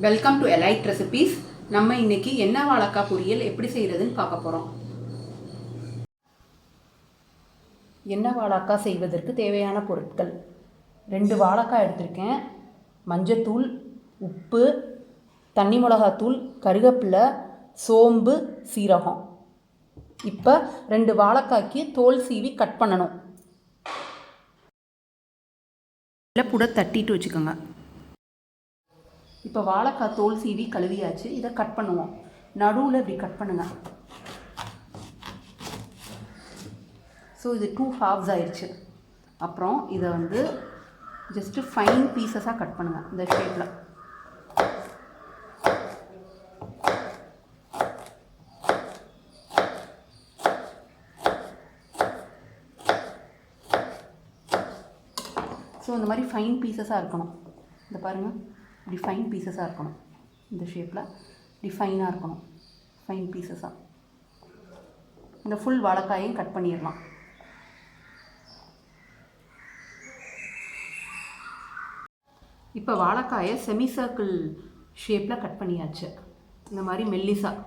Welcome to elite recipes. நம்ம இன்னைக்கு எண்ணெய் வாழைக்காய் பொரியல் எப்படி செய்கிறதுன்னு பார்க்க போகிறோம். எண்ணெய் வாழைக்காய் செய்வதற்கு தேவையான பொருட்கள்: 2 வாழைக்காய் எடுத்திருக்கேன், மஞ்சத்தூள், உப்பு, தண்ணி மிளகாத்தூள், கருவேப்பிலை, சோம்பு, சீரகம். இப்போ 2 வாழைக்காய்க்கு தோல் சீவி கட் பண்ணணும். வெள்ளைப்பூடை தட்டிட்டு வச்சுக்கோங்க. இப்போ வாழைக்காய் தோல் சீவி கழுவியாச்சு. இதை கட் பண்ணுவோம். நடுவில் இப்படி கட் பண்ணுங்க. ஸோ இது 2 halves ஆயிடுச்சு. அப்புறம் இதை ஜஸ்ட்டு ஃபைன் பீசஸாக கட் பண்ணுங்கள் இந்த ஷேப்பில். ஸோ இந்த மாதிரி ஃபைன் பீசஸாக இருக்கணும். இந்த பாருங்கள், இப்படி ஃபைன் பீசஸாக இருக்கணும். இந்த ஷேப்பில் இப்படி ஃபைனாக இருக்கணும், ஃபைன் பீசஸாக. இந்த ஃபுல் வாழைக்காயையும் கட் பண்ணிடலாம். இப்போ வாழைக்காயை செமி சர்க்கிள் ஷேப்பில் கட் பண்ணியாச்சு. இந்த மாதிரி மெல்லிசாக.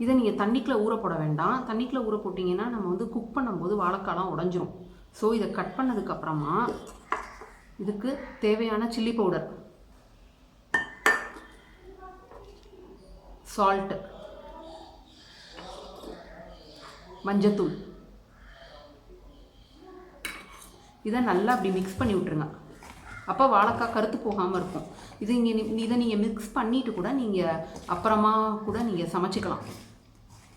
இதை நீங்கள் தண்ணிக்குள்ளே ஊற போட வேண்டாம். தண்ணிக்குள்ளே ஊற போட்டிங்கன்னா நம்ம குக் பண்ணும்போது வாழைக்காய்லாம் உடஞ்சிரும். ஸோ இதை கட் பண்ணதுக்கப்புறமா இதுக்கு தேவையான சில்லி பவுடர், சால்ட்டு, மஞ்சத்தூள், இதை நல்லா அப்படி மிக்ஸ் பண்ணி விட்டுருங்க. அப்போ வாழைக்காய் கருத்து போகாமல் இருக்கும். இதை நீங்கள் மிக்ஸ் பண்ணிவிட்டு கூட நீங்கள் அப்புறமா கூட நீங்கள் சமைச்சிக்கலாம்.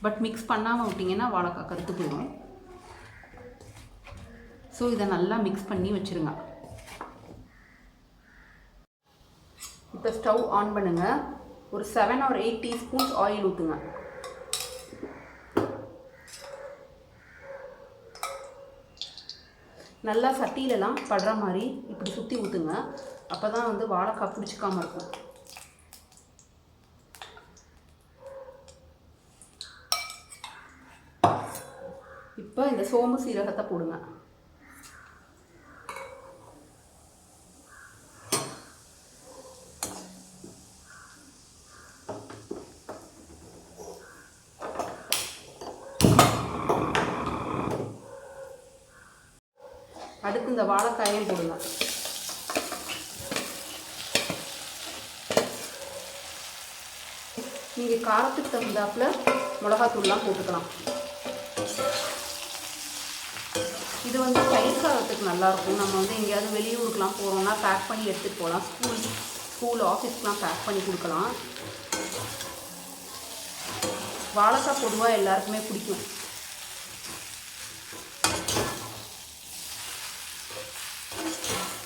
பட் மிக்ஸ் பண்ணாமல் விட்டிங்கன்னா வாழைக்காய் கருத்து போயிடும். ஸோ இதை நல்லா மிக்ஸ் பண்ணி வச்சுருங்க. இப்போ ஸ்டவ் ஆன் பண்ணுங்கள். ஒரு 7 or 8 டீஸ்பூன்ஸ் ஆயில் ஊற்றுங்க. நல்லா சட்டியிலலாம் படுற மாதிரி இப்படி சுற்றி ஊற்றுங்க. அப்போ தான் வாழைக்காய் பிடிச்சிக்காமல் இருக்கும். இப்போ இந்த சோம்பு சீரகத்தை போடுங்க. அடுத்து இந்த வாழைக்காயையும் போடுங்க. நீங்கள் காரத்துக்கு தகுந்தாப்புல மிளகாத்தூள்லாம் போட்டுக்கலாம். இது தயிர் சாதத்துக்கு நல்லாயிருக்கும். நம்ம எங்கேயாவது வெளியூருக்குலாம் போகிறோம்னா பேக் பண்ணி எடுத்துகிட்டு போகலாம். ஸ்கூல் ஆஃபீஸ்க்கெலாம் பேக் பண்ணி கொடுக்கலாம். வாழைக்காய் பொதுவாக எல்லாருக்குமே பிடிக்கும்.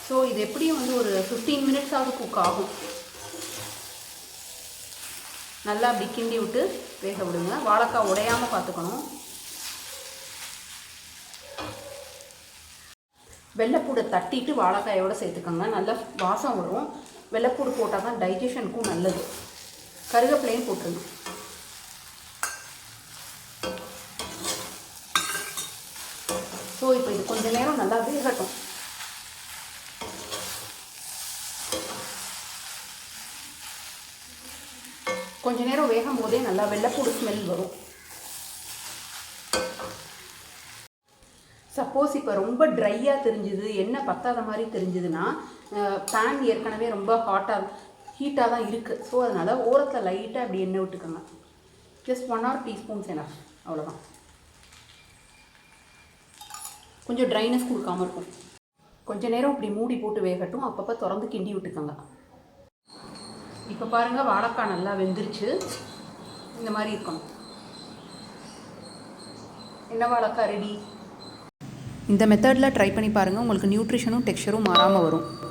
ஸோ இது எப்படியும் ஒரு 15 மினிட்ஸாவது குக் ஆகும். நல்லா அப்படி கிண்டி விட்டு வேக விடுங்க. வாழைக்காய் உடையாமல் பார்த்துக்கணும். வெள்ளைப்பூடை தட்டிட்டு வாழைக்காயோடு சேர்த்துக்கோங்க. நல்லா வாசம் வரும். வெள்ளைப்பூடு போட்டால் தான் டைஜஷனுக்கும் நல்லது. கருவேப்பிலையும் போட்டுருங்க. ஸோ இப்போ இது கொஞ்சம் நேரம் நல்லா வேகட்டும். கொஞ்ச நேரம் வேகும் போதே நல்லா வெள்ளைப்பூடு ஸ்மெல் வரும். சப்போஸ் இப்போ ரொம்ப ட்ரையாக தெரிஞ்சுது, எண்ணெய் பத்தாத மாதிரி தெரிஞ்சுதுன்னா பேன் ஏற்கனவே ரொம்ப ஹீட்டாக தான் இருக்குது. ஸோ அதனால் ஓரத்தில் லைட்டாக அப்படி எண்ணெய் விட்டுக்கோங்க. ஜஸ்ட் 1 or 2 டீஸ்பூன்ஸ் எனஃப், அவ்வளோதான். கொஞ்சம் ட்ரைனஸ் கொடுக்காமல் இருக்கும். கொஞ்சம் நேரம் இப்படி மூடி போட்டு வேகட்டும். அப்பப்போ திறந்து கிண்டி விட்டுக்கோங்க. இப்போ பாருங்கள், வாழைக்காய் நல்லா வெந்துருச்சு. இந்த மாதிரி இருக்கணும். எண்ணெய் வாழைக்காய் ரெடி. இந்த மெத்தடில் ட்ரை பண்ணி பாருங்கள். உங்களுக்கு நியூட்ரிஷனும் டெக்ஸ்சரும் மாறாமல் வரும்.